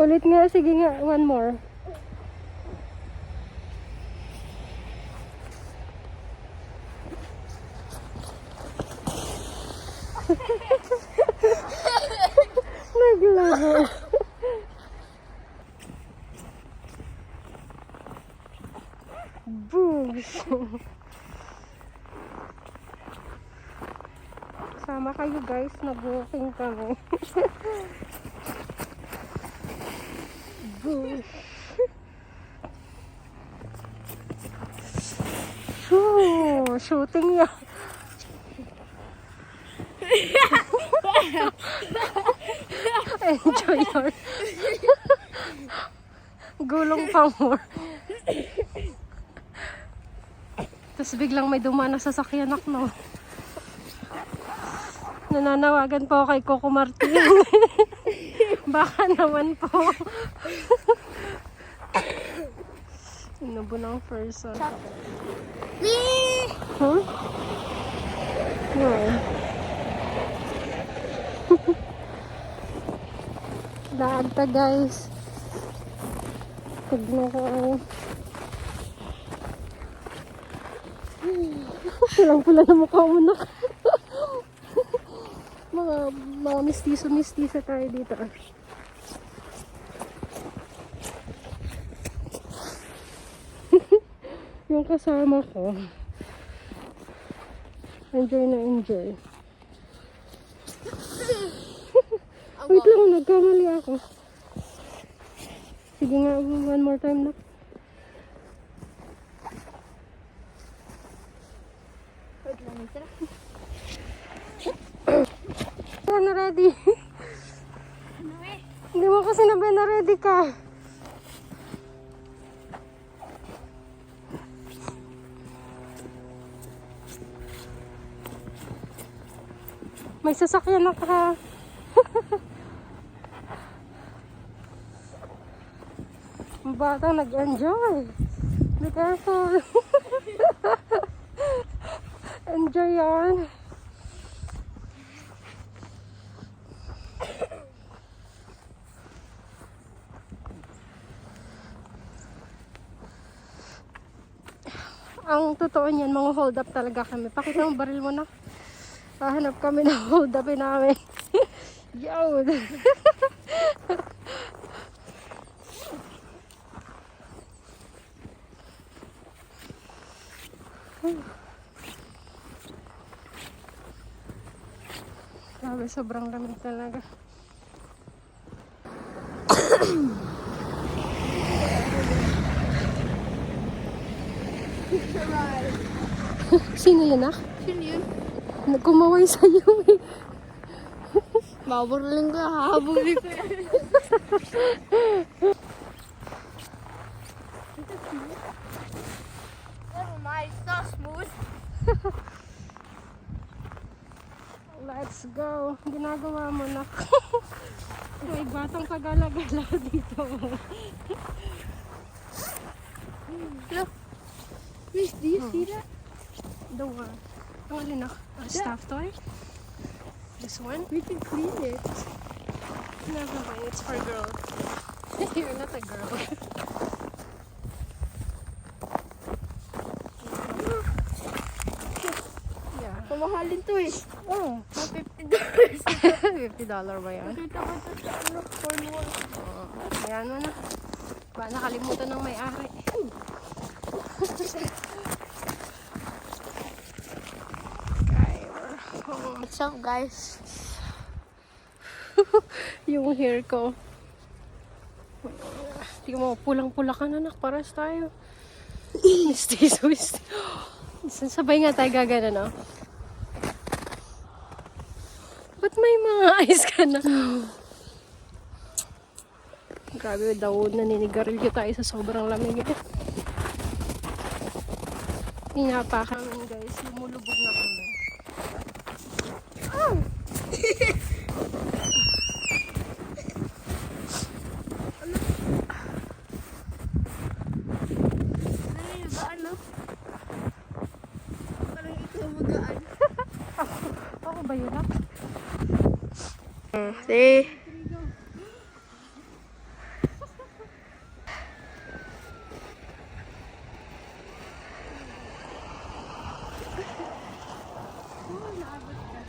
Kulit nga, sige nga, one more. Naglaro. Boogs. Sama kayo guys, nag-walking kami. Boogs. Shooting yan. Enjoy your gulong pa more. Tapos biglang may dumaan na sasakyan no. Nananawagan po kay Coco Martin. Baka naman po. Inubo ng person. Huh? Yeah. Daagta guys. Tignan ko ay. Pulang-pula na mukha mo na. mga mistiso-mistisa tayo dito. Yung kasama ko. Enjoy na enjoy. Wait lang, nagkamali ako. Sige nga, one more time na. Wait lang, ito. Na ready. Hindi mo kasi nabi na ready ka. May sasakyan na ka. Ang batang nag-enjoy. Be careful. Enjoy yan. Ang totoo niyan, mga hold up talaga kami. Pakita mo baril mo na. Hahanap kami ng hold up namin. Yo! Grabe, sobrang lamig talaga. Sino yun ah? Sino yun? Nagkumaway sa'yo eh. Maburling ko, hahabulin ko yan. Never mind, so smooth. Let's go. Ginagawa mo na. May batang pagala-gala dito. Look. Miss, do you see that? The one. Ang alin na? A stuffed toy? This one? We can clean it. Never mind. It's for girl. You're not a girl. Yeah. Pamahalin to eh. Oh. $50. $50 ba yan? Nakita ko ito sa ano, Cornwall. Oh. Ayan mo na. Ba, nakalimutan ng may-ari. What's up guys? Yung hair ko. Tingnan mo, pulang-pula ka na nak. Paras tayo. Mistiso. Sabay nga tayo gagana, no? Ba't may mga eyes ka na? Grabe daw, naninigarilyo tayo sa sobrang lamig. Hinapa kami guys, lumulubog na kami. Oh! Parang ikaw magaan. Ako ba yun ah? See? naabot ka.